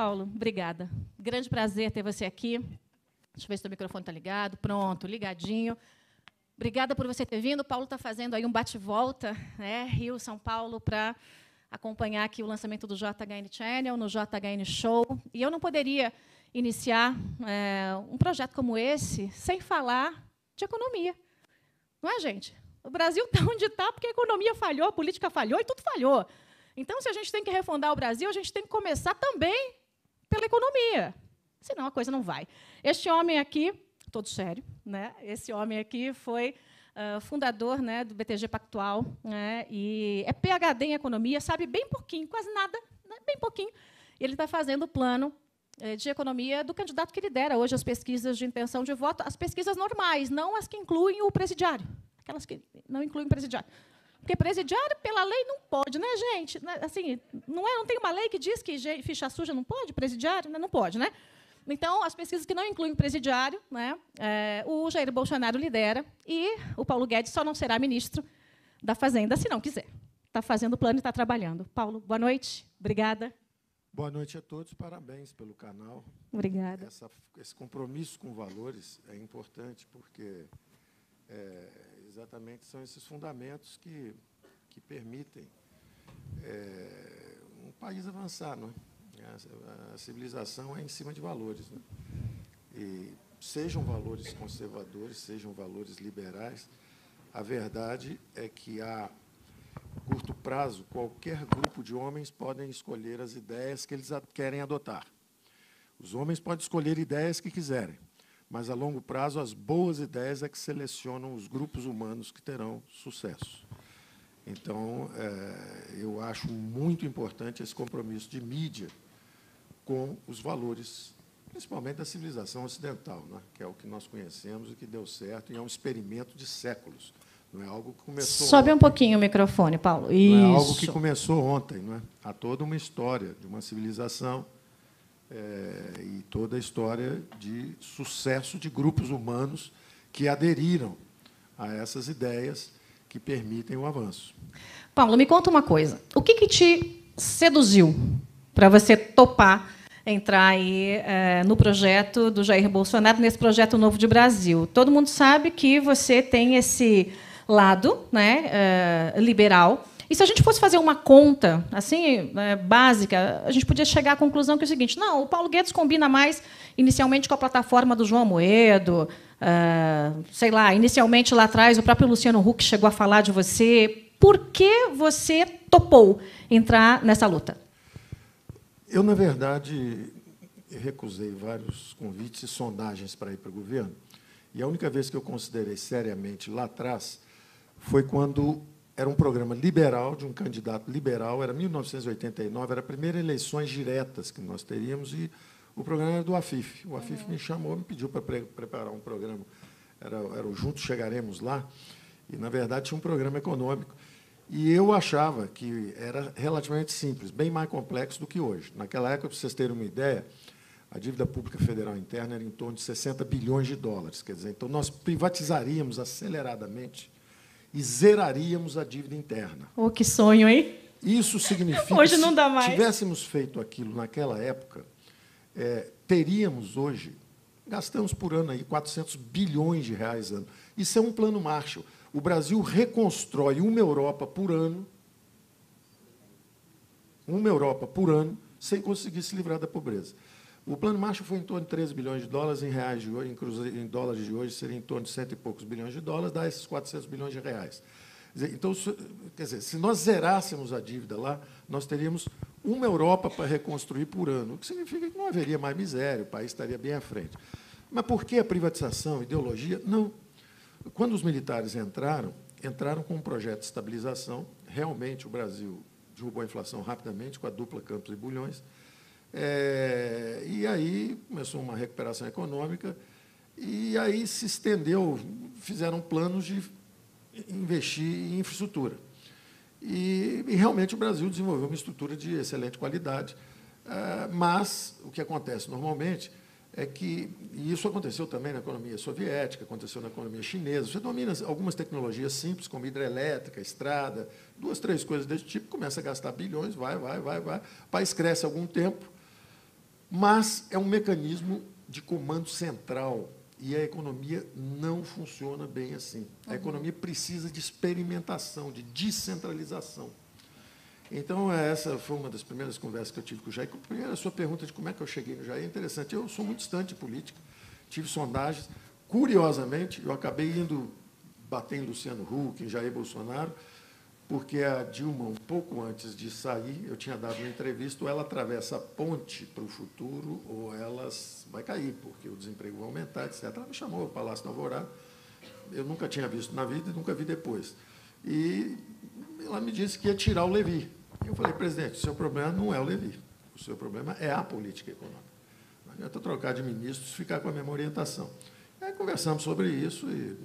Paulo, obrigada. Grande prazer ter você aqui. Deixa eu ver se o microfone está ligado. Pronto, ligadinho. Obrigada por você ter vindo. O Paulo está fazendo aí um bate-volta, né, Rio, São Paulo, para acompanhar aqui o lançamento do JHN Channel, no JHN Show. E eu não poderia iniciar um projeto como esse sem falar de economia. Não é, gente? O Brasil está onde está porque a economia falhou, a política falhou e tudo falhou. Então, se a gente tem que refundar o Brasil, a gente tem que começar também pela economia. Senão a coisa não vai. Este homem aqui, todo sério, né? Esse homem aqui foi fundador, né, do BTG Pactual, né, e é PhD em economia, sabe bem pouquinho, quase nada, né, bem pouquinho. E ele está fazendo o plano de economia do candidato que lidera hoje as pesquisas de intenção de voto, as pesquisas normais, não as que incluem o presidiário, aquelas que não incluem o presidiário. Porque presidiário, pela lei, não pode, né, gente? Assim, não tem uma lei que diz que ficha suja não pode, presidiário? Não pode, né? Então, as pesquisas que não incluem presidiário, né, o Jair Bolsonaro lidera, e o Paulo Guedes só não será ministro da Fazenda, se não quiser. Está fazendo o plano e está trabalhando. Paulo, boa noite. Obrigada. Boa noite a todos. Parabéns pelo canal. Obrigada. Esse compromisso com valores é importante, porque exatamente são esses fundamentos que permitem um país avançar, não é? A civilização é em cima de valores, né? E sejam valores conservadores, sejam valores liberais, a verdade é que, a curto prazo, qualquer grupo de homens podem escolher as ideias que eles querem adotar. Os homens podem escolher ideias que quiserem, mas, a longo prazo, as boas ideias é que selecionam os grupos humanos que terão sucesso. Então, eu acho muito importante esse compromisso de mídia com os valores, principalmente da civilização ocidental, né, que é o que nós conhecemos e que deu certo, e é um experimento de séculos. Não é algo que começou Sobe ontem. Um pouquinho o microfone, Paulo. Não Isso. é algo que começou ontem. Não é? Há toda uma história de uma civilização e toda a história de sucesso de grupos humanos que aderiram a essas ideias que permitem o avanço. Paulo, me conta uma coisa. O que te seduziu para você topar entrar aí no projeto do Jair Bolsonaro, nesse projeto Novo de Brasil? Todo mundo sabe que você tem esse lado, né, liberal. E se a gente fosse fazer uma conta assim básica, a gente podia chegar à conclusão que é o seguinte: não, o Paulo Guedes combina mais inicialmente com a plataforma do João Amoedo, sei lá, inicialmente lá atrás o próprio Luciano Huck chegou a falar de você. Por que você topou entrar nessa luta? Eu, na verdade, recusei vários convites e sondagens para ir para o governo, e a única vez que eu considerei seriamente lá atrás foi quando era um programa liberal, de um candidato liberal, era 1989, era a primeira eleições diretas que nós teríamos, e o programa era do Afif. O Afif me chamou, me pediu para preparar um programa, era o Juntos Chegaremos Lá, e, na verdade, tinha um programa econômico. E eu achava que era relativamente simples, bem mais complexo do que hoje. Naquela época, para vocês terem uma ideia, a dívida pública federal interna era em torno de 60 bilhões de dólares. Quer dizer, então, nós privatizaríamos aceleradamente e zeraríamos a dívida interna. Oh, que sonho, hein? Isso significa hoje que, não dá mais. se tivéssemos feito aquilo naquela época, teríamos hoje, gastamos por ano aí 400 bilhões de reais ano. Isso é um plano Marshall. O Brasil reconstrói uma Europa por ano, sem conseguir se livrar da pobreza. O plano Marshall foi em torno de 13 bilhões de dólares, em reais de hoje, em dólares de hoje, seria em torno de 100 e poucos bilhões de dólares, dá esses 400 bilhões de reais. Então, quer dizer, se nós zerássemos a dívida lá, nós teríamos uma Europa para reconstruir por ano, o que significa que não haveria mais miséria, o país estaria bem à frente. Mas por que a privatização, ideologia? Não. Quando os militares entraram com um projeto de estabilização. Realmente, o Brasil derrubou a inflação rapidamente, com a dupla Campos e Bulhões. E aí começou uma recuperação econômica, e aí se estendeu, fizeram planos de investir em infraestrutura. E realmente o Brasil desenvolveu uma estrutura de excelente qualidade. Mas o que acontece normalmente é que, e isso aconteceu também na economia soviética, aconteceu na economia chinesa, você domina algumas tecnologias simples, como hidrelétrica, estrada, 2, 3 coisas desse tipo, começa a gastar bilhões, vai, o país cresce algum tempo, Mas é um mecanismo de comando central e a economia não funciona bem assim. A economia precisa de experimentação, de descentralização. Então, essa foi uma das primeiras conversas que eu tive com o Jair. Primeiro, a sua pergunta de como é que eu cheguei no Jair é interessante. Eu sou muito distante de política, tive sondagens. Curiosamente, eu acabei indo bater em Luciano Huck, em Jair Bolsonaro, porque a Dilma, um pouco antes de sair, eu tinha dado uma entrevista, ou ela atravessa a ponte para o futuro, ou ela vai cair, porque o desemprego vai aumentar, etc. Ela me chamou ao Palácio da Alvorada, eu nunca tinha visto na vida e nunca vi depois. E ela me disse que ia tirar o Levi. Eu falei, presidente, o seu problema não é o Levi, o seu problema é a política econômica. Não adianta trocar de ministros e ficar com a mesma orientação. Aí conversamos sobre isso e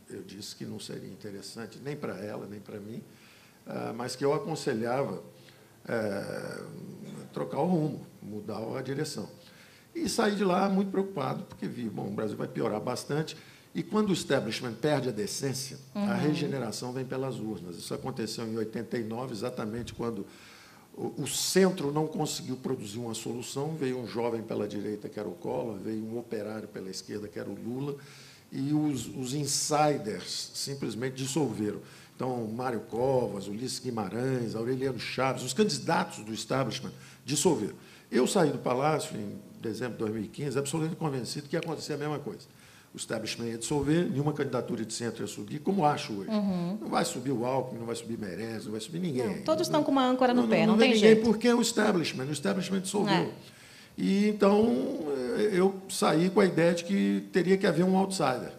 eu disse que não seria interessante nem para ela, nem para mim, mas que eu aconselhava trocar o rumo, mudar a direção. E saí de lá muito preocupado, porque vi, bom, o Brasil vai piorar bastante, e quando o establishment perde a decência, a regeneração vem pelas urnas. Isso aconteceu em 89, exatamente quando o centro não conseguiu produzir uma solução, veio um jovem pela direita, que era o Collor, veio um operário pela esquerda, que era o Lula, e os insiders simplesmente dissolveram. Então, Mário Covas, Ulisses Guimarães, Aureliano Chaves, os candidatos do establishment dissolveram. Eu saí do Palácio em dezembro de 2015, absolutamente convencido que ia acontecer a mesma coisa. O establishment ia dissolver, nenhuma candidatura de centro ia subir, como acho hoje. Não vai subir o Alckmin, não vai subir Meirelles, não vai subir ninguém. Não, todos estão com uma âncora no pé, não tem ninguém, jeito. porque é o establishment dissolveu. E, então, eu saí com a ideia de que teria que haver um outsider.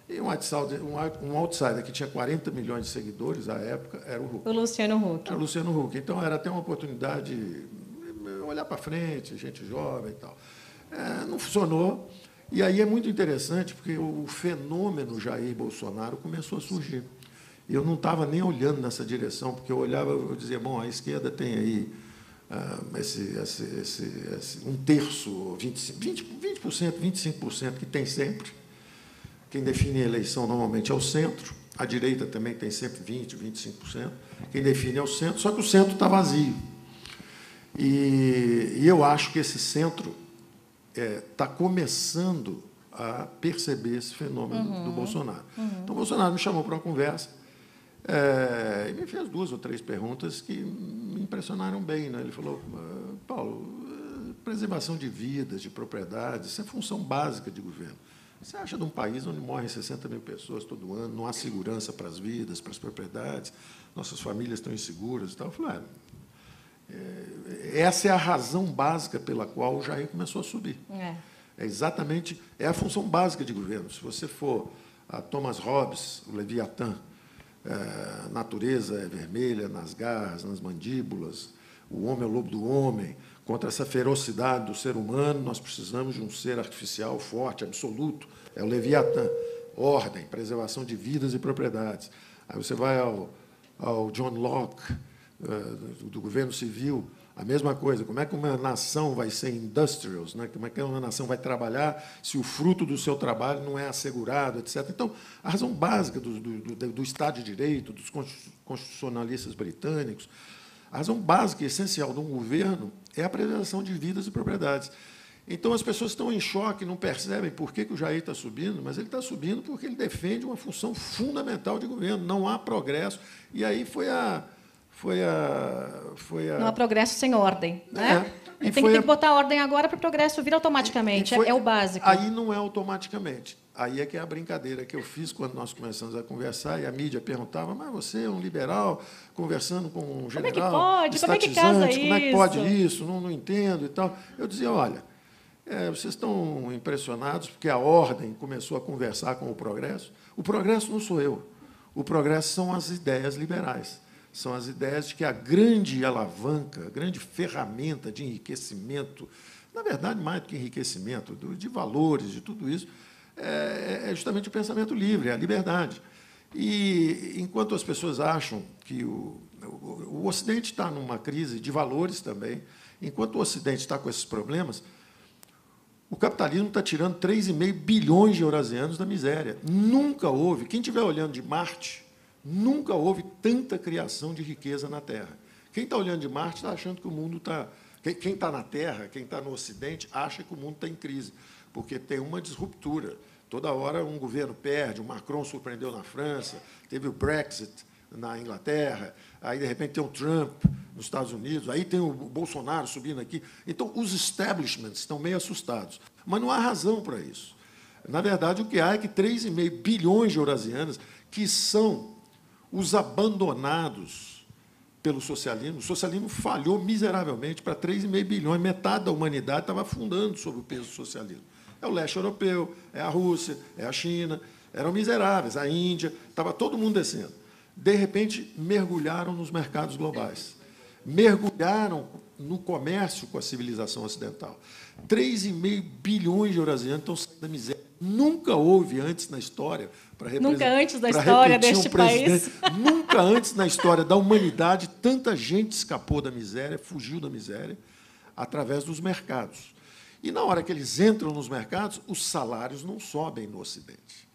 E um outsider que tinha 40 milhões de seguidores, à época, era o Huck. O Luciano Huck. Era o Luciano Huck. Então, era até uma oportunidade de olhar para frente, gente jovem e tal. Não funcionou. E aí é muito interessante, porque o fenômeno Jair Bolsonaro começou a surgir. Eu não estava nem olhando nessa direção, porque eu olhava e dizia, bom, a esquerda tem aí um terço, 20%, 25%, que tem sempre. Quem define a eleição normalmente é o centro, a direita também tem sempre 20%, 25%. Quem define é o centro, só que o centro está vazio. E eu acho que esse centro está começando a perceber esse fenômeno do Bolsonaro. Então, o Bolsonaro me chamou para uma conversa e me fez 2 ou 3 perguntas que me impressionaram bem. Né? Ele falou, Paulo, preservação de vidas, de propriedades, isso é função básica de governo. Você acha de um país onde morrem 60 mil pessoas todo ano, não há segurança para as vidas, para as propriedades, nossas famílias estão inseguras e tal? Eu falei, essa é a razão básica pela qual o Jair começou a subir. É exatamente, é a função básica de governo. Se você for a Thomas Hobbes, o Leviatã, a natureza é vermelha nas garras, nas mandíbulas, o homem é o lobo do homem. Contra essa ferocidade do ser humano, nós precisamos de um ser artificial forte, absoluto. É o Leviatã. Ordem, preservação de vidas e propriedades. Aí você vai ao John Locke, do governo civil, a mesma coisa. Como é que uma nação vai ser industrials? Né? Como é que uma nação vai trabalhar se o fruto do seu trabalho não é assegurado, etc. Então, a razão básica do Estado de Direito, dos constitucionalistas britânicos, a razão básica e essencial de um governo é a preservação de vidas e propriedades. Então, as pessoas estão em choque, não percebem por que o Jair está subindo, mas ele está subindo porque ele defende uma função fundamental de governo. Não há progresso. E aí Não há progresso sem ordem. Né? Tem que botar ordem agora para o progresso vir automaticamente. É o básico. Aí não é automaticamente. Aí é que é a brincadeira que eu fiz quando nós começamos a conversar, e a mídia perguntava, mas você é um liberal conversando com um general estatizante, como é que pode isso? Não entendo e tal. Eu dizia, olha, vocês estão impressionados porque a ordem começou a conversar com o progresso? O progresso não sou eu. O progresso são as ideias liberais. São as ideias de que a grande alavanca, a grande ferramenta de enriquecimento, na verdade, mais do que enriquecimento, de valores, de tudo isso, é justamente o pensamento livre, é a liberdade. E, enquanto as pessoas acham que o Ocidente está numa crise de valores também, enquanto o Ocidente está com esses problemas, o capitalismo está tirando 3,5 bilhões de eurasianos da miséria. Nunca houve, quem estiver olhando de Marte, nunca houve tanta criação de riqueza na Terra. Quem está olhando de Marte está achando que o mundo está, Quem está na Terra, quem está no Ocidente, acha que o mundo está em crise, porque tem uma disruptura. Toda hora um governo perde, o Macron surpreendeu na França, teve o Brexit na Inglaterra, aí, de repente, tem o Trump nos Estados Unidos, aí tem o Bolsonaro subindo aqui. Então, os establishments estão meio assustados. Mas não há razão para isso. Na verdade, o que há é que 3,5 bilhões de eurasianos, que são os abandonados pelo socialismo, o socialismo falhou miseravelmente para 3,5 bilhões, metade da humanidade estava afundando sob o peso do socialismo. É o leste europeu, é a Rússia, é a China, eram miseráveis, a Índia, estava todo mundo descendo. De repente, mergulharam nos mercados globais, mergulharam no comércio com a civilização ocidental. 3,5 bilhões de eurasianos estão saindo da miséria. Nunca houve antes na história, nunca antes da história deste país, nunca antes na história da humanidade, tanta gente escapou da miséria, fugiu da miséria, através dos mercados. E, na hora que eles entram nos mercados, os salários não sobem no Ocidente.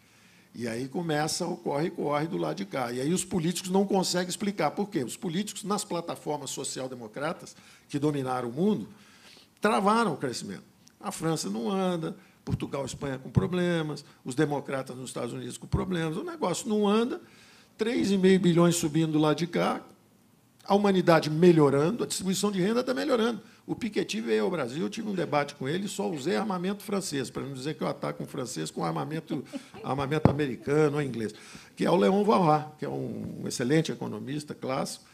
E aí começa o corre-corre do lado de cá. E aí os políticos não conseguem explicar por quê. Os políticos, nas plataformas social-democratas que dominaram o mundo, travaram o crescimento. A França não anda, Portugal e Espanha com problemas, os democratas nos Estados Unidos com problemas, o negócio não anda, 3,5 bilhões subindo do lado de cá, a humanidade melhorando, a distribuição de renda está melhorando. O Piketty veio ao Brasil, eu tive um debate com ele, só usei armamento francês, para não dizer que eu ataco um francês com armamento americano ou inglês, que é o Léon Walras, que é um excelente economista clássico,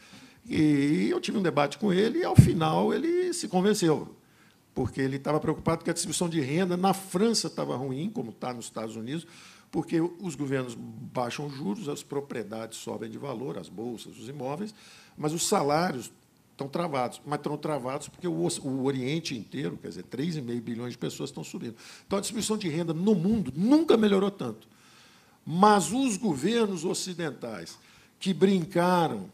e eu tive um debate com ele, e, ao final, ele se convenceu, porque ele estava preocupado que a distribuição de renda na França estava ruim, como está nos Estados Unidos, porque os governos baixam os juros, as propriedades sobem de valor, as bolsas, os imóveis, mas os salários estão travados. Mas estão travados porque o Oriente inteiro, quer dizer, 3,5 bilhões de pessoas estão subindo. Então, a distribuição de renda no mundo nunca melhorou tanto. Mas os governos ocidentais que brincaram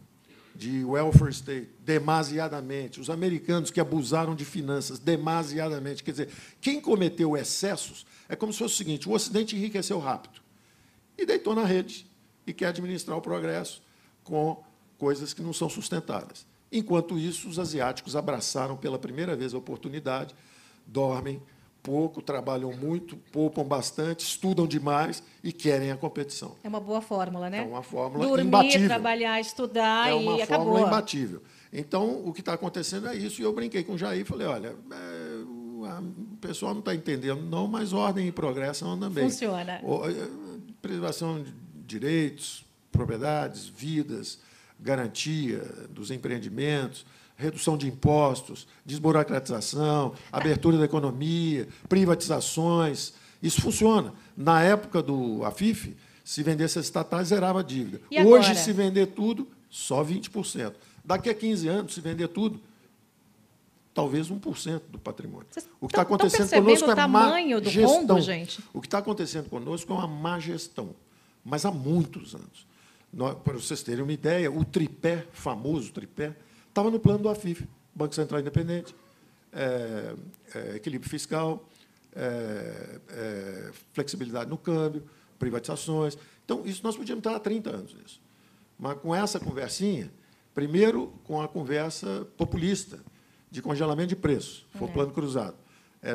de welfare state demasiadamente, os americanos que abusaram de finanças demasiadamente, quer dizer, quem cometeu excessos é como se fosse o seguinte: o Ocidente enriqueceu rápido e deitou na rede e quer administrar o progresso com coisas que não são sustentáveis. Enquanto isso, os asiáticos abraçaram pela primeira vez a oportunidade, dormem pouco, trabalham muito, poupam bastante, estudam demais e querem a competição. É uma boa fórmula, né? É uma fórmula dormir, imbatível. Trabalhar, estudar e acabou. É uma fórmula imbatível. Então, o que está acontecendo é isso. E eu brinquei com o Jair e falei, olha, o pessoal não está entendendo, não, mas ordem e progresso andam bem. Funciona. Preservação de direitos, propriedades, vidas, garantia dos empreendimentos, redução de impostos, desburocratização, abertura da economia, privatizações. Isso funciona. Na época do Afif, se vendesse as estatais, zerava a dívida. Hoje, se vender tudo, só 20%. Daqui a 15 anos, se vender tudo, talvez 1% do patrimônio. O que está acontecendo conosco é má gestão. O que está acontecendo conosco é uma má gestão, mas há muitos anos. Para vocês terem uma ideia, o tripé, famoso tripé, estava no plano do Afif, Banco Central Independente, equilíbrio fiscal, flexibilidade no câmbio, privatizações. Então, isso nós podíamos estar há 30 anos nisso. Mas com essa conversinha, primeiro com a conversa populista, de congelamento de preços, foi o plano cruzado.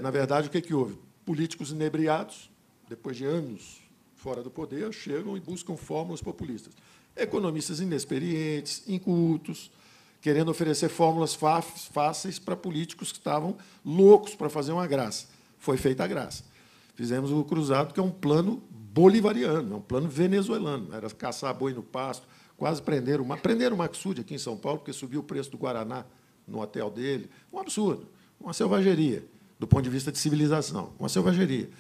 Na verdade, o que houve? Políticos inebriados, depois de anos fora do poder, chegam e buscam fórmulas populistas. Economistas inexperientes, incultos, querendo oferecer fórmulas fáceis para políticos que estavam loucos para fazer uma graça. Foi feita a graça. Fizemos o cruzado, que é um plano bolivariano, é um plano venezuelano. Era caçar boi no pasto, quase prenderam o Maxud aqui em São Paulo, porque subiu o preço do Guaraná no hotel dele. Um absurdo, uma selvageria, do ponto de vista de civilização, uma selvageria.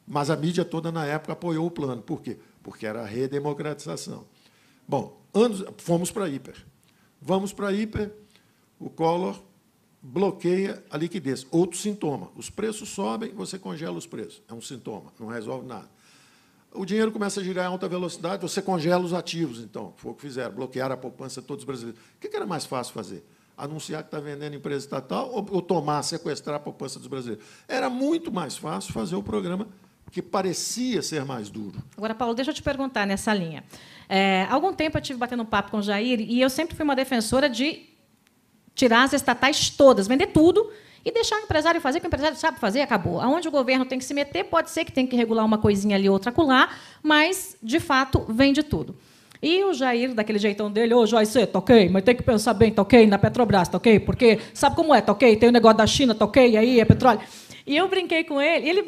Mas a mídia toda, na época, apoiou o plano. Por quê? Porque era a redemocratização. Bom, fomos para a hiper. Vamos para a hiper, o Collor bloqueia a liquidez. Outro sintoma. Os preços sobem, você congela os preços. É um sintoma, não resolve nada. O dinheiro começa a girar em alta velocidade, você congela os ativos, então. Foi o que fizeram, bloquear a poupança de todos os brasileiros. O que era mais fácil fazer? Anunciar que está vendendo empresa estatal ou tomar, sequestrar a poupança dos brasileiros? Era muito mais fácil fazer o programa que parecia ser mais duro. Agora, Paulo, deixa eu te perguntar nessa linha. Há algum tempo eu estive batendo um papo com o Jair e eu sempre fui uma defensora de tirar as estatais todas, vender tudo e deixar o empresário fazer o que o empresário sabe fazer, acabou. Aonde o governo tem que se meter, pode ser que tenha que regular uma coisinha ali, outra acolá, mas, de fato, vende tudo. E o Jair, daquele jeitão dele, ô, Jair, você, tá ok, mas tem que pensar bem, tá ok, na Petrobras, tá ok, porque sabe como é, tá ok, tem o negócio da China, tá ok, aí é petróleo. E eu brinquei com ele,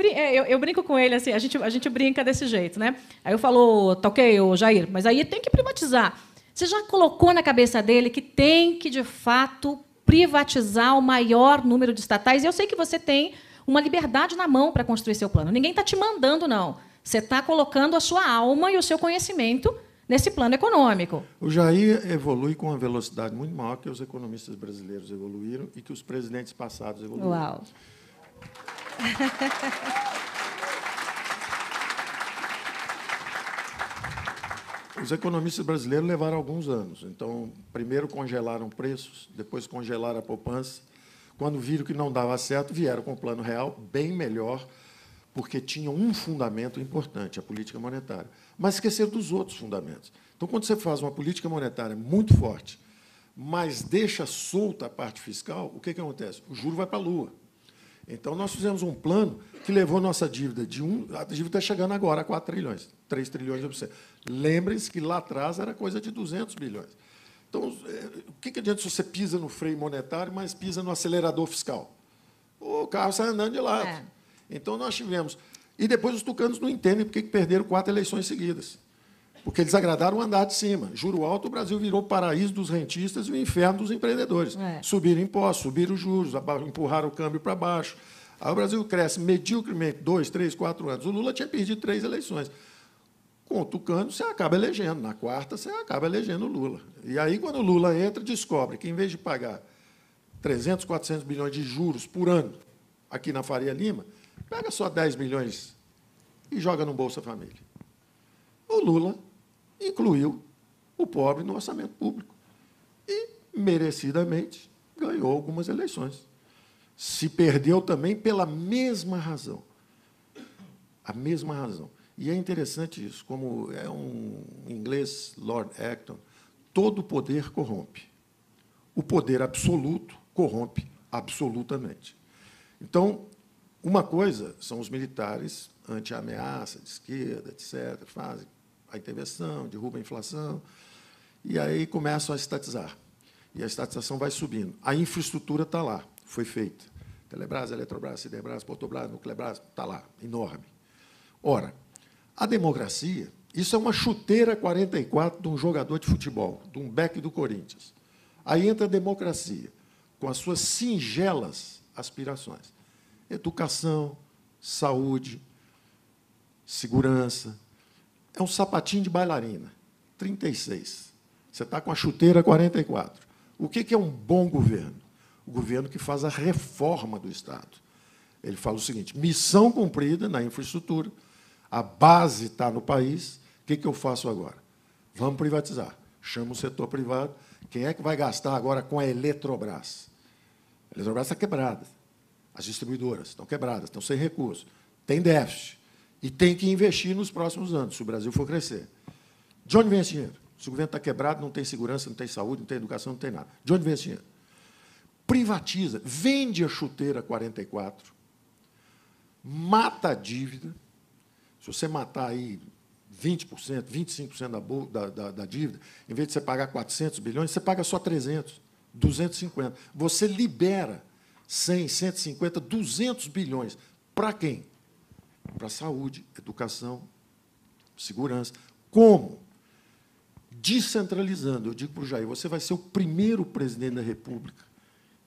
eu brinco com ele, assim, a gente brinca desse jeito, né? Aí eu falo, tá ok, ô, Jair, mas aí tem que privatizar. Você já colocou na cabeça dele que tem que, de fato, privatizar o maior número de estatais? E eu sei que você tem uma liberdade na mão para construir seu plano. Ninguém está te mandando, não. Você está colocando a sua alma e o seu conhecimento nesse plano econômico. O Jair evolui com uma velocidade muito maior que os economistas brasileiros evoluíram e que os presidentes passados evoluíram. Uau! Os economistas brasileiros levaram alguns anos. Então, primeiro congelaram preços, depois congelaram a poupança. Quando viram que não dava certo, vieram com um plano real bem melhor, porque tinham um fundamento importante, a política monetária. Mas esqueceram dos outros fundamentos. Então, quando você faz uma política monetária muito forte, mas deixa solta a parte fiscal, o que acontece? O juro vai para a lua. Então, nós fizemos um plano que levou nossa dívida a dívida está chegando agora a 4 trilhões, 3 trilhões de você. Lembrem-se que lá atrás era coisa de 200 bilhões. Então, o que adianta se você pisa no freio monetário, mas pisa no acelerador fiscal? O carro sai andando de lado. É. Então, nós tivemos... E depois os tucanos não entendem por que perderam 4 eleições seguidas. Porque eles agradaram o andar de cima. Juro alto, o Brasil virou o paraíso dos rentistas e o inferno dos empreendedores. Subiram impostos, subiram juros, empurraram o câmbio para baixo. Aí o Brasil cresce mediocremente 2, 3, 4 anos. O Lula tinha perdido 3 eleições. Com o tucano, você acaba elegendo. Na quarta, você acaba elegendo o Lula. E aí, quando o Lula entra, descobre que, em vez de pagar 300, 400 bilhões de juros por ano aqui na Faria Lima, pega só 10 bilhões e joga no Bolsa Família. O Lula incluiu o pobre no orçamento público e, merecidamente, ganhou algumas eleições. Se perdeu também pela mesma razão. A mesma razão. E é interessante isso, como é um inglês, Lord Acton, todo poder corrompe. O poder absoluto corrompe absolutamente. Então, uma coisa são os militares anti-ameaça, de esquerda, etc., fazem a intervenção, derrubam a inflação, e aí começam a estatizar. E a estatização vai subindo. A infraestrutura está lá, foi feita. Telebrás, Eletrobras, Siderbras, Portobras, Nuclebras, está lá, enorme. Ora, a democracia, isso é uma chuteira 44 de um jogador de futebol, de um back do Corinthians. Aí entra a democracia, com as suas singelas aspirações. Educação, saúde, segurança. É um sapatinho de bailarina, 36. Você está com a chuteira 44. O que é um bom governo? O governo que faz a reforma do Estado. Ele fala o seguinte, missão cumprida na infraestrutura, a base está no país, o que eu faço agora? Vamos privatizar. Chama o setor privado. Quem é que vai gastar agora com a Eletrobras? A Eletrobras está quebrada. As distribuidoras estão quebradas, estão sem recursos. Tem déficit. E tem que investir nos próximos anos, se o Brasil for crescer. De onde vem esse dinheiro? Se o governo está quebrado, não tem segurança, não tem saúde, não tem educação, não tem nada. De onde vem esse dinheiro? Privatiza, vende a chuteira 44, mata a dívida. Se você matar aí 20%, 25% da dívida, em vez de você pagar 400 bilhões, você paga só 300, 250. Você libera 100, 150, 200 bilhões. Para quem? Para saúde, educação, segurança. Como? Descentralizando. Eu digo para o Jair, você vai ser o primeiro presidente da República,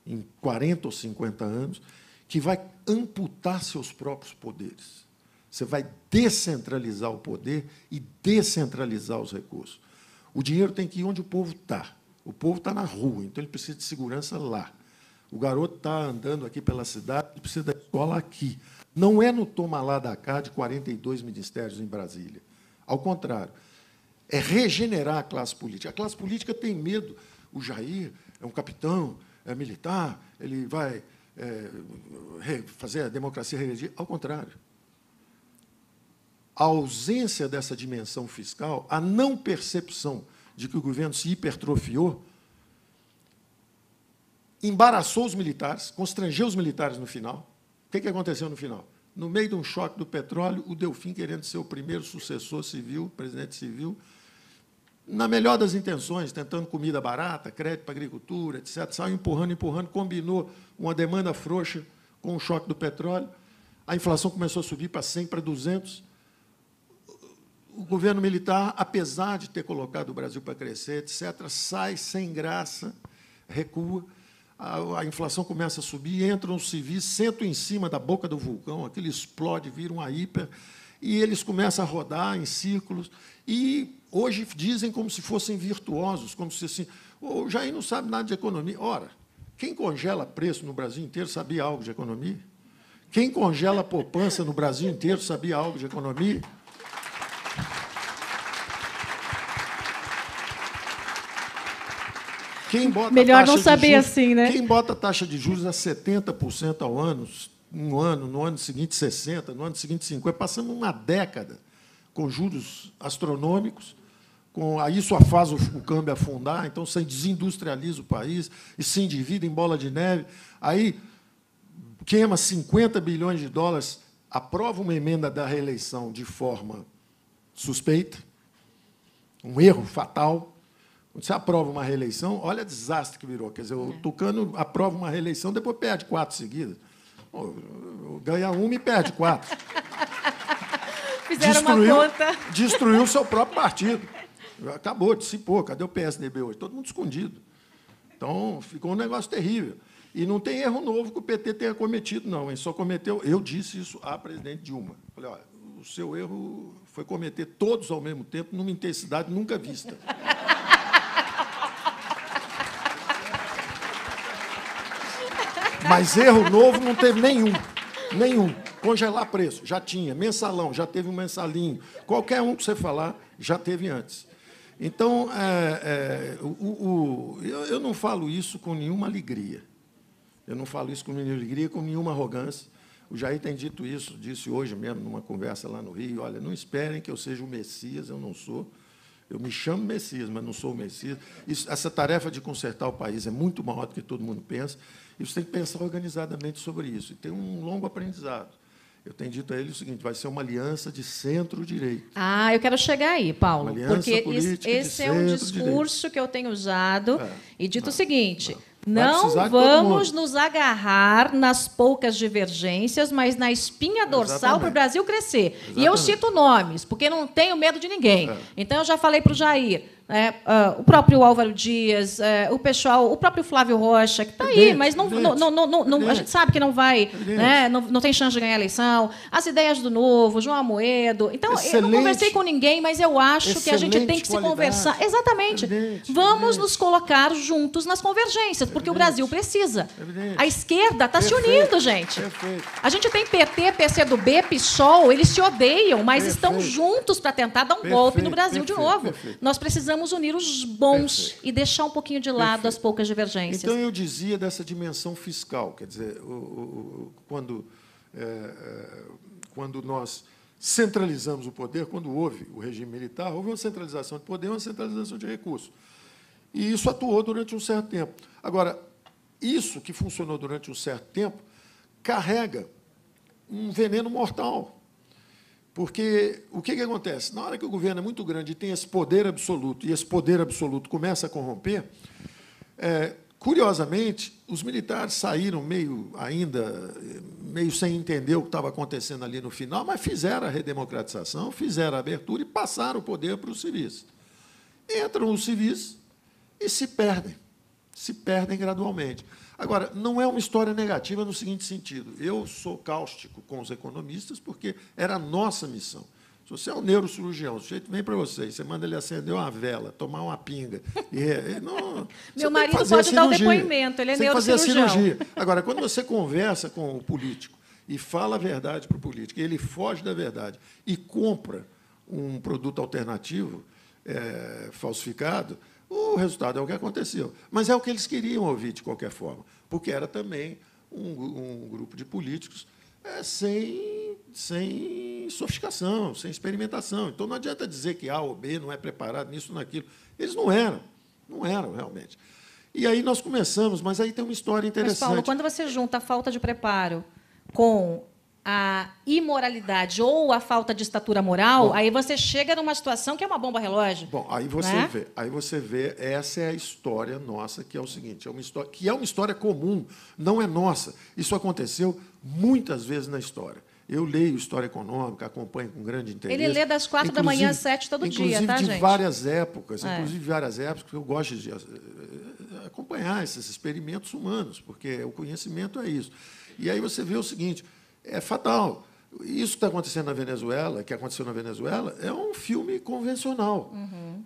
em 40 ou 50 anos, que vai amputar seus próprios poderes. Você vai descentralizar o poder e descentralizar os recursos. O dinheiro tem que ir onde o povo está. O povo está na rua, então ele precisa de segurança lá. O garoto está andando aqui pela cidade, ele precisa da escola aqui. Não é no toma lá da cá de 42 ministérios em Brasília. Ao contrário, é regenerar a classe política. A classe política tem medo. O Jair é um capitão, é militar, ele vai fazer a democracia reeleger. Ao contrário. A ausência dessa dimensão fiscal, a não percepção de que o governo se hipertrofiou, embaraçou os militares, constrangeu os militares no final. O que aconteceu no final? No meio de um choque do petróleo, o Delfim, querendo ser o primeiro sucessor civil, presidente civil, na melhor das intenções, tentando comida barata, crédito para a agricultura, etc., saiu empurrando, combinou uma demanda frouxa com o choque do petróleo, a inflação começou a subir para 100, para 200. O governo militar, apesar de ter colocado o Brasil para crescer, etc., sai sem graça, recua, a inflação começa a subir, entram os civis, sentam em cima da boca do vulcão, aquilo explode, vira uma hiper, e eles começam a rodar em círculos, e hoje dizem como se fossem virtuosos, como se assim, o Jair não sabe nada de economia. Ora, quem congela preço no Brasil inteiro sabia algo de economia? Quem congela a poupança no Brasil inteiro sabia algo de economia? Melhor não saber assim, né? Quem bota a taxa de juros a 70% ao ano, no ano seguinte 60%, no ano seguinte 50%, passando uma década com juros astronômicos, aí isso faz o câmbio afundar, então você desindustrializa o país e se endivida em bola de neve, aí queima 50 bilhões de dólares, aprova uma emenda da reeleição de forma suspeita, um erro fatal. Quando você aprova uma reeleição, olha o desastre que virou. Quer dizer, o Tucano aprova uma reeleição, depois perde 4 seguidas. Ganha uma e perde 4. Fizeram uma conta. Destruiu o seu próprio partido. Acabou, dissipou. Cadê o PSDB hoje? Todo mundo escondido. Então, ficou um negócio terrível. E não tem erro novo que o PT tenha cometido, não. Ele só cometeu... Eu disse isso à presidente Dilma. Falei, olha, o seu erro foi cometer todos ao mesmo tempo, numa intensidade nunca vista. Mas erro novo não teve nenhum. Nenhum. Congelar preço, já tinha. Mensalão, já teve um mensalinho. Qualquer um que você falar, já teve antes. Então, eu não falo isso com nenhuma alegria. Eu não falo isso com nenhuma alegria, com nenhuma arrogância. O Jair tem dito isso, disse hoje mesmo, numa conversa lá no Rio, olha, não esperem que eu seja o Messias, eu não sou. Eu me chamo Messias, mas não sou o Messias. Essa tarefa de consertar o país é muito maior do que todo mundo pensa, e você tem que pensar organizadamente sobre isso. E tem um longo aprendizado. Eu tenho dito a ele o seguinte, vai ser uma aliança de centro-direita. Eu quero chegar aí, Paulo, porque esse é um discurso que eu tenho usado e dito o seguinte... Não vamos nos agarrar nas poucas divergências, mas na espinha dorsal para o Brasil crescer. Exatamente. E eu cito nomes, porque não tenho medo de ninguém. Então, eu já falei para o Jair, o próprio Álvaro Dias, o pessoal, o próprio Flávio Rocha, que está aí, mas não, a gente sabe que não vai, né, não tem chance de ganhar a eleição. As ideias do Novo, João Amoedo. Então, eu não conversei com ninguém, mas eu acho que a gente tem que se conversar. Exatamente. Vamos nos colocar juntos nas convergências, porque o Brasil precisa. A esquerda está se unindo, gente. A gente tem PT, PCdoB, PSOL, eles se odeiam, mas estão juntos para tentar dar um golpe no Brasil de novo. Nós precisamos unir os bons e deixar um pouquinho de lado as poucas divergências. Então, eu dizia dessa dimensão fiscal, quer dizer, quando nós centralizamos o poder, quando houve o regime militar, houve uma centralização de poder, uma centralização de recursos. E isso atuou durante um certo tempo. Agora, isso que funcionou durante um certo tempo carrega um veneno mortal. Porque o que acontece? Na hora que o governo é muito grande e tem esse poder absoluto, e esse poder absoluto começa a corromper, curiosamente, os militares saíram meio sem entender o que estava acontecendo ali no final, mas fizeram a redemocratização, fizeram a abertura e passaram o poder para os civis. Entram os civis e se perdem gradualmente. Agora, não é uma história negativa no seguinte sentido. Eu sou cáustico com os economistas porque era a nossa missão. Se você é um neurocirurgião, o sujeito vem para você, você manda ele acender uma vela, tomar uma pinga. Meu marido pode dar o depoimento, ele é neurocirurgião. Agora, quando você conversa com o político e fala a verdade para o político, e ele foge da verdade e compra um produto alternativo falsificado, o resultado é o que aconteceu. Mas é o que eles queriam ouvir, de qualquer forma, porque era também um grupo de políticos sem sofisticação, sem experimentação. Então, não adianta dizer que A ou B não é preparado nisso ou naquilo. Eles não eram realmente. E aí nós começamos, mas aí tem uma história interessante. Mas, Paulo, quando você junta a falta de preparo com a imoralidade ou a falta de estatura moral, aí você chega numa situação que é uma bomba relógio. Bom, aí você vê, essa é a história nossa, que é o seguinte, é uma história comum, não é nossa. Isso aconteceu muitas vezes na história. Eu leio história econômica, acompanho com grande interesse. Ele lê das 4 da manhã às 7 todo dia, tá, gente? Inclusive de várias épocas, eu gosto de acompanhar esses experimentos humanos, porque o conhecimento é isso. E aí você vê o seguinte, é fatal. Isso que está acontecendo na Venezuela, que aconteceu na Venezuela, é um filme convencional.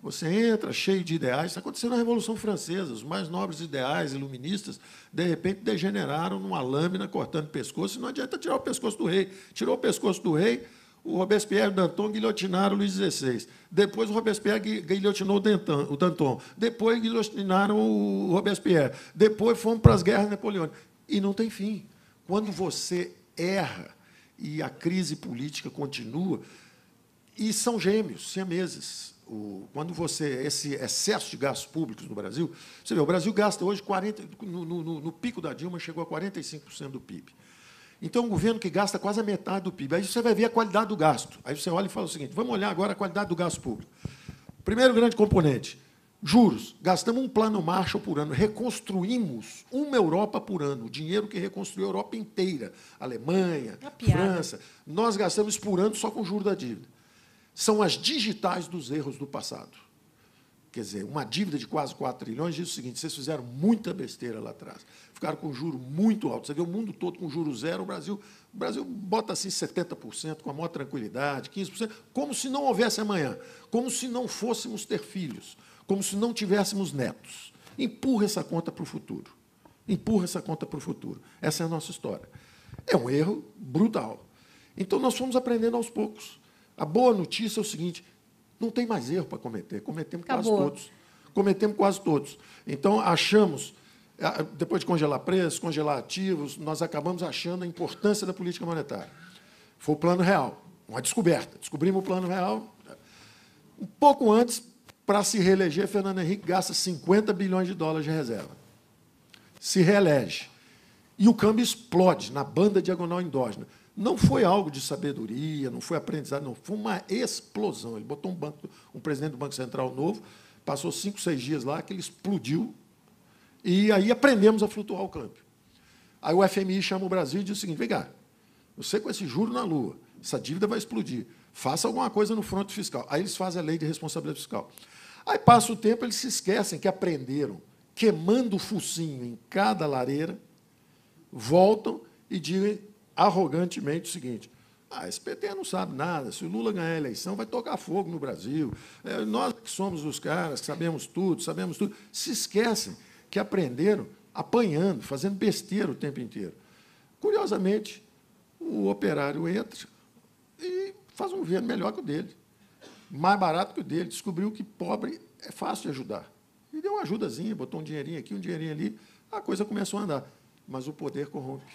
Você entra cheio de ideais. Está acontecendo na Revolução Francesa. Os mais nobres ideais iluministas, de repente, degeneraram numa lâmina cortando pescoço. E não adianta tirar o pescoço do rei. Tirou o pescoço do rei, o Robespierre e o Danton guilhotinaram o Luís XVI. Depois o Robespierre guilhotinou o Danton. Depois guilhotinaram o Robespierre. Depois fomos para as guerras napoleônicas. E não tem fim. Quando você erra e a crise política continua, e são gêmeos, siameses. Quando esse excesso de gastos públicos no Brasil, você vê, o Brasil gasta hoje 40%, no pico da Dilma chegou a 45% do PIB. Então, um governo que gasta quase a metade do PIB. Aí você vai ver a qualidade do gasto. Aí você olha e fala o seguinte, vamos olhar agora a qualidade do gasto público. Primeiro grande componente, juros. Gastamos um plano Marshall por ano. Reconstruímos uma Europa por ano. O dinheiro que reconstruiu a Europa inteira. Alemanha, França. Nós gastamos por ano só com o juro da dívida. São as digitais dos erros do passado. Quer dizer, uma dívida de quase 4 trilhões diz o seguinte, vocês fizeram muita besteira lá atrás. Ficaram com juro muito alto. Você vê o mundo todo com juro zero, o Brasil bota assim 70% com a maior tranquilidade, 15%, como se não houvesse amanhã, como se não fôssemos ter filhos, como se não tivéssemos netos. Empurra essa conta para o futuro. Empurra essa conta para o futuro. Essa é a nossa história. É um erro brutal. Então, nós fomos aprendendo aos poucos. A boa notícia é o seguinte, não tem mais erro para cometer. Cometemos quase todos. Cometemos quase todos. Então, achamos, depois de congelar preços, congelar ativos, nós acabamos achando a importância da política monetária. Foi o Plano Real, uma descoberta. Descobrimos o Plano Real. Um pouco antes, para se reeleger, Fernando Henrique gasta 50 bilhões de dólares de reserva. Se reelege. E o câmbio explode na banda diagonal endógena. Não foi algo de sabedoria, não foi aprendizado, não. Foi uma explosão. Ele botou um presidente do Banco Central novo, passou 5, 6 dias lá, que ele explodiu, e aí aprendemos a flutuar o câmbio. Aí o FMI chama o Brasil e diz o seguinte, vem cá, você com esse juro na lua, essa dívida vai explodir, faça alguma coisa no fronte fiscal. Aí eles fazem a lei de responsabilidade fiscal. Aí passa o tempo, eles se esquecem que aprenderam, queimando o focinho em cada lareira, voltam e dizem arrogantemente o seguinte, esse PT não sabe nada, se o Lula ganhar a eleição, vai tocar fogo no Brasil, nós que somos os caras, que sabemos tudo, se esquecem que aprenderam apanhando, fazendo besteira o tempo inteiro. Curiosamente, o operário entra e faz um governo melhor que o dele, mais barato que o dele, descobriu que pobre é fácil de ajudar. E deu uma ajudazinha, botou um dinheirinho aqui, um dinheirinho ali, a coisa começou a andar. Mas o poder corrompe.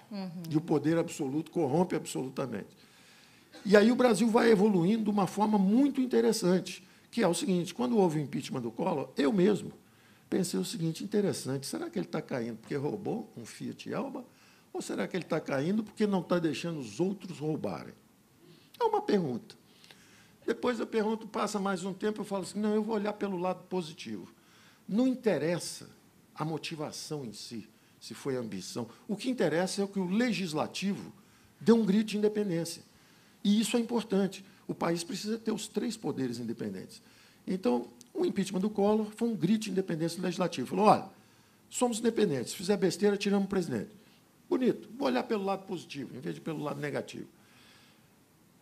E o poder absoluto corrompe absolutamente. E aí o Brasil vai evoluindo de uma forma muito interessante, que é o seguinte, quando houve o impeachment do Collor, eu mesmo pensei o seguinte, interessante, será que ele está caindo porque roubou um Fiat Alba? Ou será que ele está caindo porque não está deixando os outros roubarem? É uma pergunta. Depois eu pergunto, passa mais um tempo, eu falo assim, não, eu vou olhar pelo lado positivo. Não interessa a motivação em si, se foi ambição. O que interessa é que o legislativo deu um grito de independência. E isso é importante. O país precisa ter os 3 poderes independentes. Então, o impeachment do Collor foi um grito de independência do legislativo. Falou, olha, somos independentes, se fizer besteira, tiramos o presidente. Bonito, vou olhar pelo lado positivo, em vez de pelo lado negativo.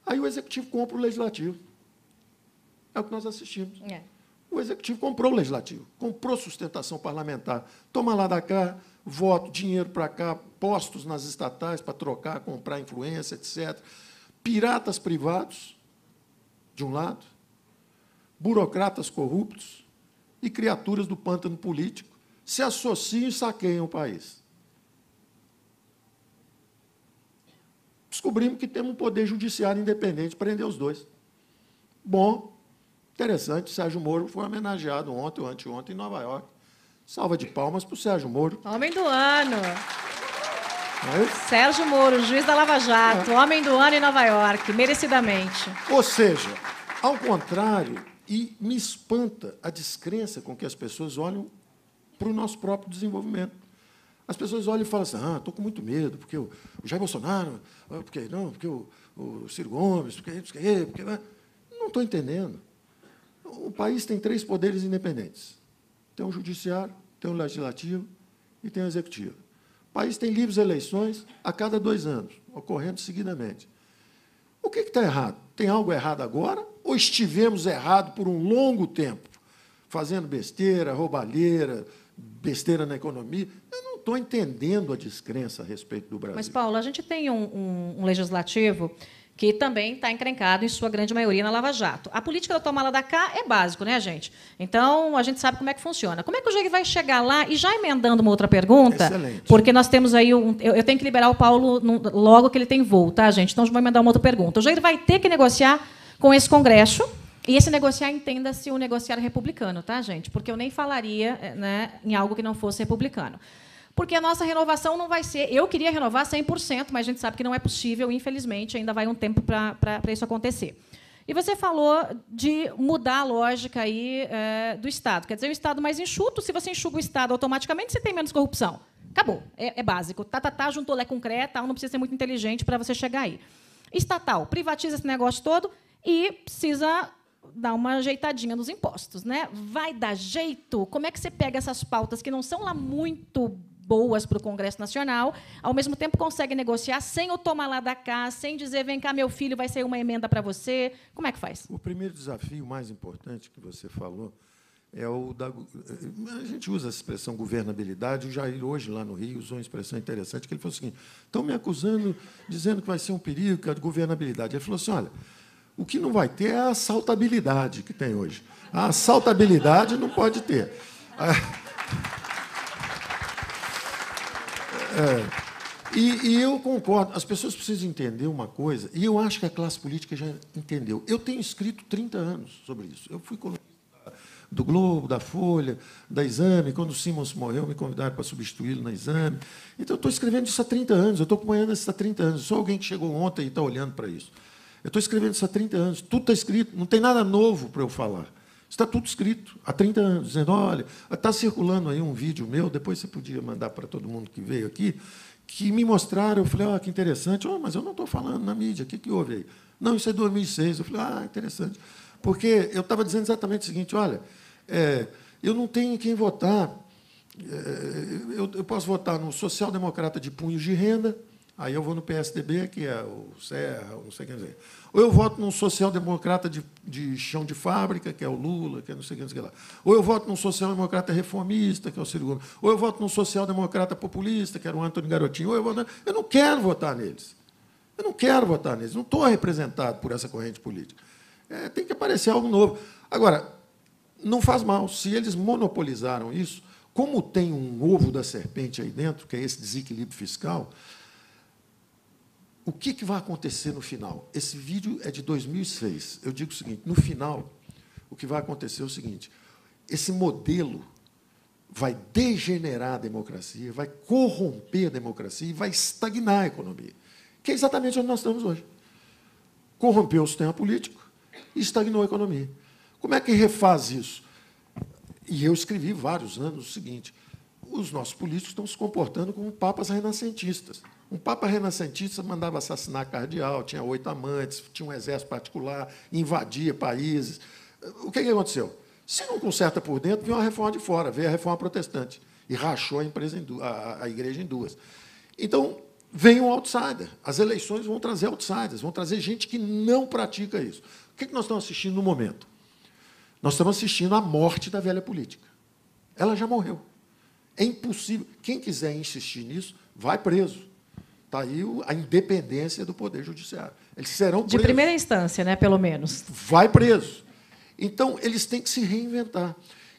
Aí o executivo compra o legislativo. É o que nós assistimos. O executivo comprou o legislativo, comprou sustentação parlamentar. Toma lá da cá, voto, dinheiro para cá, postos nas estatais para trocar, comprar influência, etc. Piratas privados, de um lado, burocratas corruptos e criaturas do pântano político se associam e saqueiam o país. Descobrimos que temos um poder judiciário independente, prender os 2. Bom, interessante, Sérgio Moro foi homenageado ontem ou anteontem em Nova York. Salva de palmas para o Sérgio Moro. Homem do ano. É? Sérgio Moro, juiz da Lava Jato, homem do ano em Nova York, merecidamente. Ou seja, ao contrário, e me espanta a descrença com que as pessoas olham para o nosso próprio desenvolvimento. As pessoas olham e falam assim, estou com muito medo, porque o Jair Bolsonaro, porque o Ciro Gomes, porque... Não estou entendendo. O país tem 3 poderes independentes. Tem o judiciário, tem o legislativo e tem o executivo. O país tem livres eleições a cada 2 anos, ocorrendo seguidamente. O que está errado? Tem algo errado agora ou estivemos errados por um longo tempo, fazendo besteira, roubalheira, besteira na economia? Eu não estou entendendo a descrença a respeito do Brasil. Mas, Paulo, a gente tem um legislativo que também está encrencado, em sua grande maioria, na Lava Jato. A política do toma lá da cá é básico, né, gente? Então, a gente sabe como é que funciona. Como é que o Jair vai chegar lá? E já emendando uma outra pergunta, excelente, porque nós temos aí eu tenho que liberar o Paulo logo que ele tem voo, tá, gente? Então, vou emendar uma outra pergunta. O Jair vai ter que negociar com esse Congresso, e esse negociar, entenda-se o negociar republicano, tá, gente? Porque eu nem falaria, né, em algo que não fosse republicano. Porque a nossa renovação não vai ser... Eu queria renovar 100%, mas a gente sabe que não é possível, infelizmente, ainda vai um tempo para isso acontecer. E você falou de mudar a lógica aí, do Estado. Quer dizer, o Estado mais enxuto, se você enxuga o Estado, automaticamente você tem menos corrupção. Acabou, é básico. Juntou lé com cré, tal, não precisa ser muito inteligente para você chegar aí. Estatal, privatiza esse negócio todo e precisa dar uma ajeitadinha nos impostos, né? Vai dar jeito? Como é que você pega essas pautas que não são lá muito boas para o Congresso Nacional, ao mesmo tempo consegue negociar sem o tomar lá da cá, sem dizer, vem cá, meu filho, vai ser uma emenda para você? Como é que faz? O primeiro desafio mais importante que você falou é o da... A gente usa essa expressão governabilidade. O Jair, hoje, lá no Rio, usou uma expressão interessante, que ele falou o seguinte, estão me acusando, dizendo que vai ser um perigo, que é a governabilidade. Ele falou assim, olha, o que não vai ter é a assaltabilidade que tem hoje. A assaltabilidade não pode ter. E eu concordo, as pessoas precisam entender uma coisa, e eu acho que a classe política já entendeu. Eu tenho escrito 30 anos sobre isso. Eu fui colunista do Globo, da Folha, da Exame. Quando o Simons morreu, me convidaram para substituí-lo na Exame. Então, eu estou escrevendo isso há 30 anos, eu estou acompanhando isso há 30 anos. Eu sou alguém que chegou ontem e está olhando para isso. Eu estou escrevendo isso há 30 anos, tudo está escrito, não tem nada novo para eu falar. Está tudo escrito há 30 anos, dizendo, olha, está circulando aí um vídeo meu, depois você podia mandar para todo mundo que veio aqui, que me mostraram, eu falei, que interessante, mas eu não estou falando na mídia, o que houve aí? Não, isso é 2006. Eu falei, interessante. Porque eu estava dizendo exatamente o seguinte, olha, eu não tenho em quem votar, eu posso votar no social-democrata de punhos de renda, aí eu vou no PSDB, que é o Serra, não sei quem dizer. Ou eu voto num social-democrata de chão de fábrica, que é o Lula, que é não sei quem lá. Ou eu voto num social-democrata reformista, que é o Ciro Gomes. Ou eu voto num social-democrata populista, que era o Antônio Garotinho. Ou eu não quero votar neles. Eu não quero votar neles. Não estou representado por essa corrente política. Tem que aparecer algo novo. Agora, não faz mal. Se eles monopolizaram isso, como tem um ovo da serpente aí dentro, que é esse desequilíbrio fiscal, o que vai acontecer no final? Esse vídeo é de 2006. Eu digo o seguinte, no final, o que vai acontecer é o seguinte, esse modelo vai degenerar a democracia, vai corromper a democracia e vai estagnar a economia, que é exatamente onde nós estamos hoje. Corrompeu o sistema político e estagnou a economia. Como é que refaz isso? E eu escrevi vários anos o seguinte, os nossos políticos estão se comportando como papas renascentistas. Um papa renascentista mandava assassinar cardeal, tinha 8 amantes, tinha um exército particular, invadia países. O que aconteceu? Se não conserta por dentro, veio uma reforma de fora, veio a reforma protestante, e rachou a igreja em duas. Então, vem um outsider. As eleições vão trazer outsiders, vão trazer gente que não pratica isso. O que nós estamos assistindo no momento? Nós estamos assistindo à morte da velha política. Ela já morreu. É impossível. Quem quiser insistir nisso, vai preso. Está aí a independência do Poder Judiciário. Eles serão presos. De primeira instância, né, pelo menos. Vai preso. Então, eles têm que se reinventar.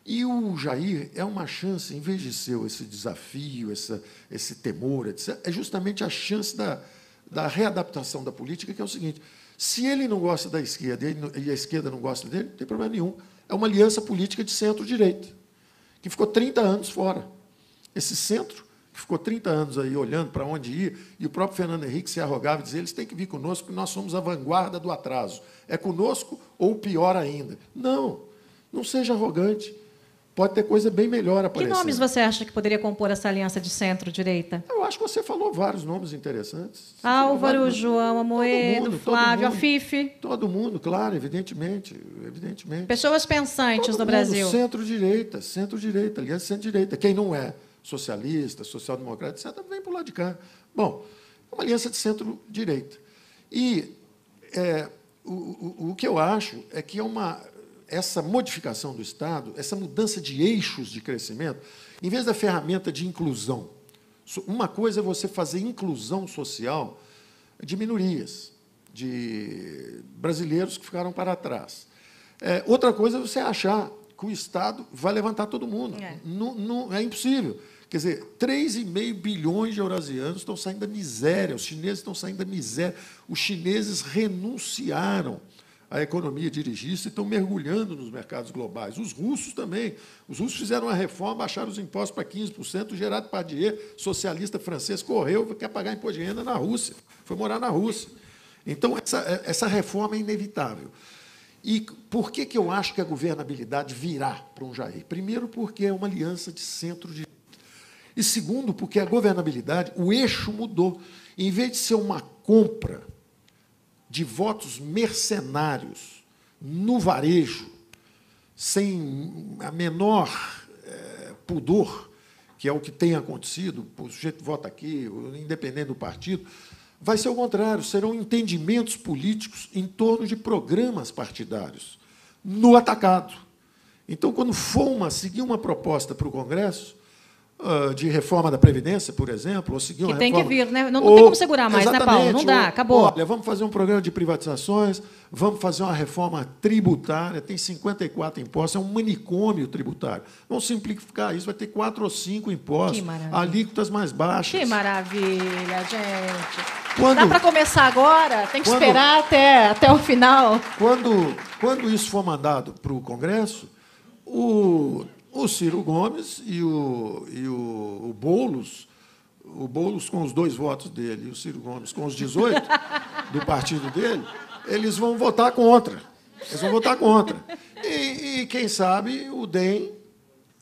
E o Jair é uma chance, em vez de ser esse desafio, esse temor, etc., é justamente a chance da readaptação da política, que é o seguinte, se ele não gosta da esquerda e a esquerda não gosta dele, não tem problema nenhum. É uma aliança política de centro-direita, que ficou 30 anos fora. Esse centro, que ficou 30 anos aí olhando para onde ir, e o próprio Fernando Henrique se arrogava e dizia, eles têm que vir conosco, porque nós somos a vanguarda do atraso. É conosco ou pior ainda? Não, não seja arrogante. Pode ter coisa bem melhor aparecendo. Que nomes você acha que poderia compor essa aliança de centro-direita? Eu acho que você falou vários nomes interessantes. Álvaro, João Amoedo, Flávio, Afife. Todo mundo, claro, evidentemente. Pessoas pensantes no Brasil. Centro-direita, aliança centro-direita. Quem não é socialista, social-democrata, etc., vem para o lado de cá. Bom, é uma aliança de centro-direita. E o que eu acho é que essa modificação do Estado, essa mudança de eixos de crescimento, em vez da ferramenta de inclusão, uma coisa é você fazer inclusão social de minorias, de brasileiros que ficaram para trás. Outra coisa é você achar que o Estado vai levantar todo mundo. Não, é impossível. Quer dizer, 3,5 bilhões de eurasianos estão saindo da miséria, os chineses estão saindo da miséria. Os chineses renunciaram à economia dirigista e estão mergulhando nos mercados globais. Os russos também. Os russos fizeram uma reforma, baixaram os impostos para 15%. O Gerard Depardieu, socialista francês, correu, quer pagar imposto de renda na Rússia. Foi morar na Rússia. Então, essa reforma é inevitável. E por que eu acho que a governabilidade virá para um Jair? Primeiro, porque é uma aliança de centro-direita. E segundo, porque a governabilidade, o eixo mudou. Em vez de ser uma compra de votos mercenários no varejo, sem a menor pudor, que é o que tem acontecido, o sujeito vota aqui, independente do partido, vai ser o contrário, serão entendimentos políticos em torno de programas partidários, no atacado. Então, quando for seguir uma proposta para o Congresso, de reforma da Previdência, por exemplo, ou seguir uma reforma... Que tem que vir, né? Não tem como segurar mais, né, Paulo? Não dá, acabou. Olha, vamos fazer um programa de privatizações, vamos fazer uma reforma tributária, tem 54 impostos, é um manicômio tributário. Vamos simplificar isso, vai ter 4 ou 5 impostos, alíquotas mais baixas. Que maravilha, gente. Dá para começar agora? Tem que esperar até o final? Quando isso for mandado para o Congresso, o Ciro Gomes e o Boulos com os 2 votos dele, e o Ciro Gomes com os 18 do partido dele, eles vão votar contra. E quem sabe, o DEM,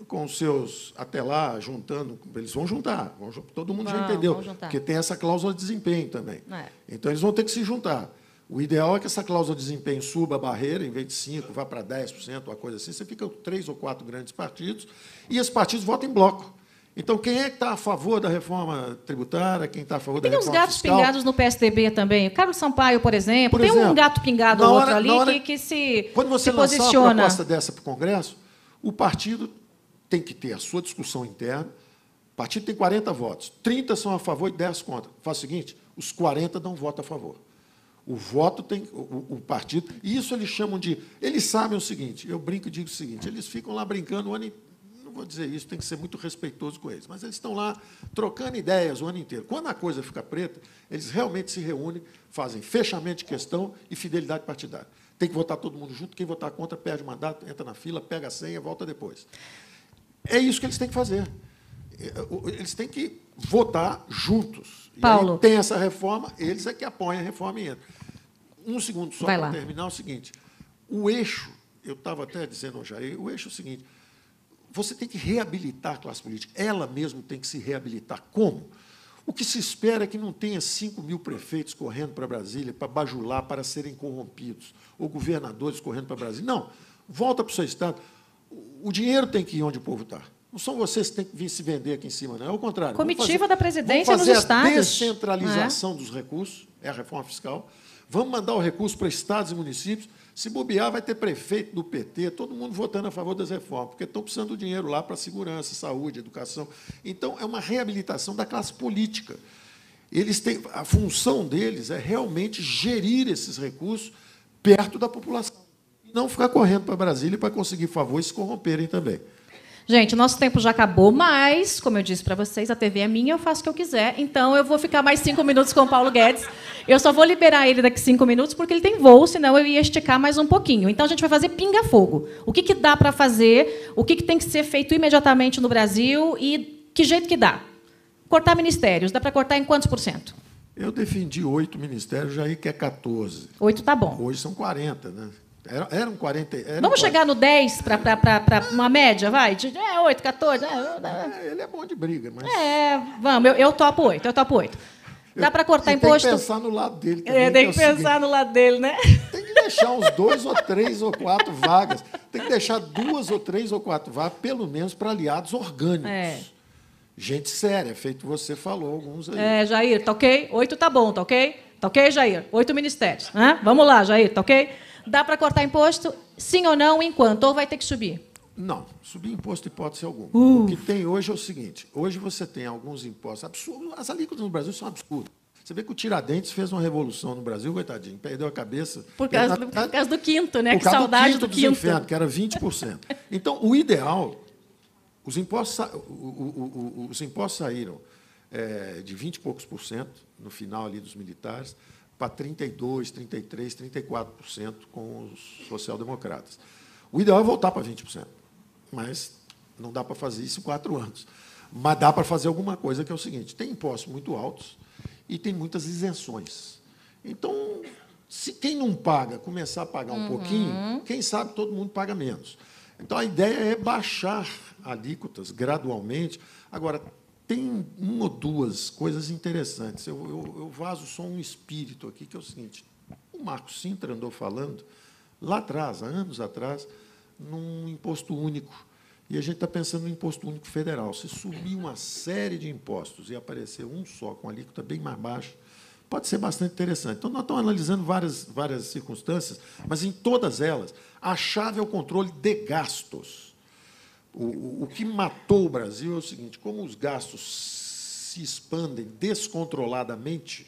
com os seus, até lá, juntando, eles vão juntar, todo mundo já entendeu, porque tem essa cláusula de desempenho também. Então, eles vão ter que se juntar. O ideal é que essa cláusula de desempenho suba a barreira, em vez de 5%, vá para 10%, uma coisa assim. Você fica com 3 ou 4 grandes partidos, e esses partidos votam em bloco. Então, quem é que está a favor da reforma tributária, quem está a favor da reforma fiscal? Tem uns gatos pingados no PSDB também. O Carlos Sampaio, por exemplo, tem um gato pingado ou outro ali que se posiciona. Quando você lançar uma proposta dessa para o Congresso, o partido tem que ter a sua discussão interna. O partido tem 40 votos, 30 são a favor e 10 contra. Faz o seguinte, os 40 dão voto a favor. O voto tem o partido, e isso eles chamam de... Eles sabem o seguinte, eu brinco e digo o seguinte, eles ficam lá brincando o ano inteiro, não vou dizer isso, tem que ser muito respeitoso com eles, mas eles estão lá trocando ideias o ano inteiro. Quando a coisa fica preta, eles realmente se reúnem, fazem fechamento de questão e fidelidade partidária. Tem que votar todo mundo junto, quem votar contra perde o mandato, entra na fila, pega a senha, volta depois. É isso que eles têm que fazer. Eles têm que votar juntos. Paulo. E aí tem essa reforma, eles é que apoiam a reforma e entram. Um segundo só para terminar, é o seguinte. O eixo, eu estava até dizendo ao Jair, o eixo é o seguinte, você tem que reabilitar a classe política, ela mesma tem que se reabilitar. Como? O que se espera é que não tenha 5.000 prefeitos correndo para Brasília para bajular, para serem corrompidos, ou governadores correndo para Brasília. Não, volta para o seu Estado. O dinheiro tem que ir onde o povo está. Não são vocês que têm que vir se vender aqui em cima, não. É o contrário. Comitiva da presidência nos estados. Vamos fazer a descentralização dos recursos, é a reforma fiscal. Vamos mandar o recurso para estados e municípios. Se bobear, vai ter prefeito do PT, todo mundo votando a favor das reformas, porque estão precisando do dinheiro lá para segurança, saúde, educação. Então, é uma reabilitação da classe política. Eles têm, a função deles é realmente gerir esses recursos perto da população. E não ficar correndo para Brasília para conseguir favor e se corromperem também. Gente, nosso tempo já acabou, mas, como eu disse para vocês, a TV é minha, eu faço o que eu quiser. Então, eu vou ficar mais 5 minutos com o Paulo Guedes. Eu só vou liberar ele daqui 5 minutos, porque ele tem voo, senão eu ia esticar mais um pouquinho. Então, a gente vai fazer pinga-fogo. O que dá para fazer, o que tem que ser feito imediatamente no Brasil e que jeito que dá? Cortar ministérios. Dá para cortar em quantos % Eu defendi 8 ministérios, Jair quer 14. 8 tá bom. Hoje são 40, né? Eram 40. Vamos chegar no 10 para uma média, vai? 8, 14. Ele é bom de briga, mas. Vamos, eu topo 8, eu topo 8. Dá para cortar imposto? Tem que pensar no lado dele também. Tem que pensar no lado dele, né? Tem que deixar uns 2 ou 3 ou 4 vagas. Tem que deixar 2 ou 3 ou 4 vagas, pelo menos, para aliados orgânicos. Gente séria, feito você falou, alguns aí. Jair, tá ok? 8 tá bom, tá ok? Tá ok, Jair? 8 ministérios. Vamos lá, Jair, tá ok? Dá para cortar imposto? Sim ou não? Enquanto? Ou vai ter que subir? Não, subir imposto hipótese alguma. O que tem hoje é o seguinte, hoje você tem alguns impostos absurdos, as alíquotas no Brasil são absurdas. Você vê que o Tiradentes fez uma revolução no Brasil, coitadinho, perdeu a cabeça. Por causa do quinto, né? Que saudade do quinto. Inferno, que era 20%. Então, o ideal, os impostos saíram de 20 e poucos % no final ali dos militares, para 32%, 33%, 34% com os social-democratas. O ideal é voltar para 20%, mas não dá para fazer isso em 4 anos. Mas dá para fazer alguma coisa, que é o seguinte, tem impostos muito altos e tem muitas isenções. Então, se quem não paga começar a pagar um pouquinho, quem sabe todo mundo paga menos. Então, a ideia é baixar alíquotas gradualmente. Agora, tem 1 ou 2 coisas interessantes. Eu vazo só um espírito aqui, que é o seguinte. O Marco Sintra andou falando, lá atrás, há anos atrás, num imposto único. E a gente está pensando no imposto único federal. Se subir uma série de impostos e aparecer um só, com alíquota bem mais baixa, pode ser bastante interessante. Então, nós estamos analisando várias circunstâncias, mas, em todas elas, a chave é o controle de gastos. O que matou o Brasil é o seguinte, como os gastos se expandem descontroladamente,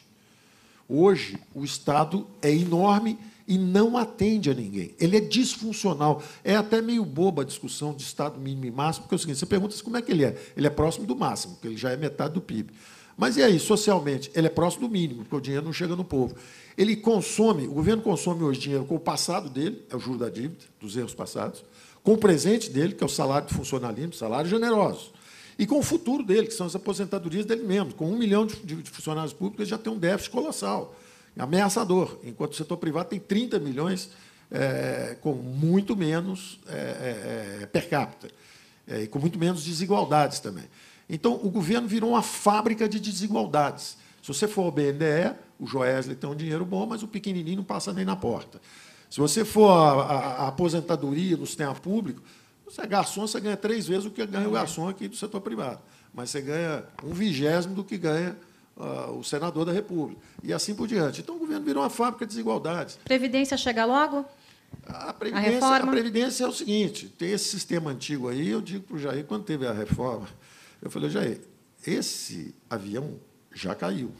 hoje o Estado é enorme e não atende a ninguém. Ele é disfuncional. É até meio boba a discussão de Estado mínimo e máximo, porque é o seguinte, você pergunta como é que ele é. Ele é próximo do máximo, porque ele já é metade do PIB. Mas e aí, socialmente? Ele é próximo do mínimo, porque o dinheiro não chega no povo. Ele consome, o governo consome hoje dinheiro com o passado dele, é o juro da dívida, dos erros passados, com o presente dele, que é o salário de funcionalismo, salário generoso, e com o futuro dele, que são as aposentadorias dele mesmo. Com 1 milhão de funcionários públicos, ele já tem um déficit colossal, ameaçador, enquanto o setor privado tem 30 milhões com muito menos per capita, e com muito menos desigualdades também. Então, o governo virou uma fábrica de desigualdades. Se você for ao BNDE, o Joesley tem um dinheiro bom, mas o pequenininho não passa nem na porta. Se você for à aposentadoria do sistema público, você é garçom, você ganha 3 vezes o que ganha o garçom aqui do setor privado. Mas você ganha 1/20 do que ganha o senador da República. E assim por diante. Então, o governo virou uma fábrica de desigualdades. Previdência chega logo? A Previdência é o seguinte, tem esse sistema antigo aí, eu digo para o Jair, quando teve a reforma, eu falei, Jair, esse avião já caiu.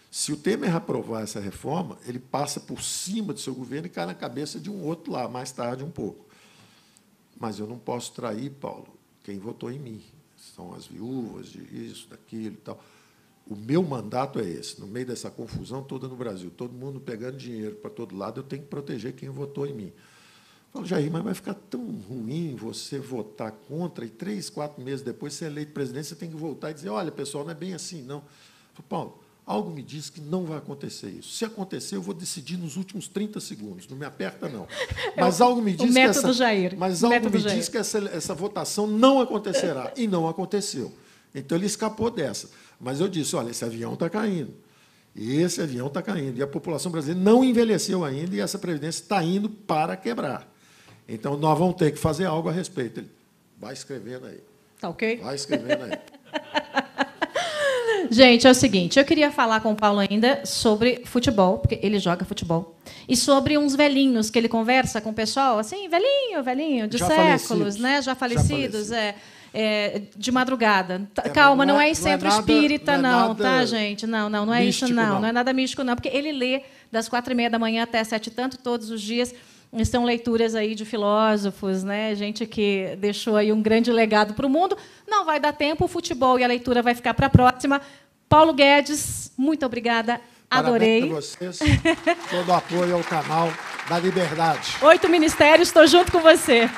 Se o Temer aprovar essa reforma, ele passa por cima do seu governo e cai na cabeça de um outro lá, mais tarde um pouco. Mas eu não posso trair, Paulo, quem votou em mim. São as viúvas de isso, daquilo e tal. O meu mandato é esse. No meio dessa confusão toda no Brasil, todo mundo pegando dinheiro para todo lado, eu tenho que proteger quem votou em mim. Eu falo, Jair, mas vai ficar tão ruim você votar contra e 3, 4 meses depois ser eleito presidente, você tem que voltar e dizer, olha, pessoal, não é bem assim, não. Eu falo, Paulo, algo me diz que não vai acontecer isso. Se acontecer, eu vou decidir nos últimos 30 segundos. Não me aperta, não. Mas algo me diz que essa votação não acontecerá. E não aconteceu. Então, ele escapou dessa. Mas eu disse, olha, esse avião está caindo. Esse avião está caindo. E a população brasileira não envelheceu ainda e essa Previdência está indo para quebrar. Então, nós vamos ter que fazer algo a respeito. Ele, vai escrevendo aí. Tá ok? Vai escrevendo aí. Gente, é o seguinte, eu queria falar com o Paulo ainda sobre futebol, porque ele joga futebol, e sobre uns velhinhos que ele conversa com o pessoal, assim, velhinho, de séculos, né? Já falecidos, de madrugada. Calma, não é em centro espírita, não, tá, gente? Não é isso, não. Não é nada místico, não, porque ele lê das 4h30 da manhã até 7h e tanto, todos os dias. São leituras aí de filósofos, né? Gente que deixou aí um grande legado para o mundo. Não vai dar tempo, o futebol e a leitura vai ficar para a próxima. Paulo Guedes, muito obrigada. Adorei. Parabéns a vocês. Todo o apoio ao canal da Liberdade. 8 ministérios, estou junto com você.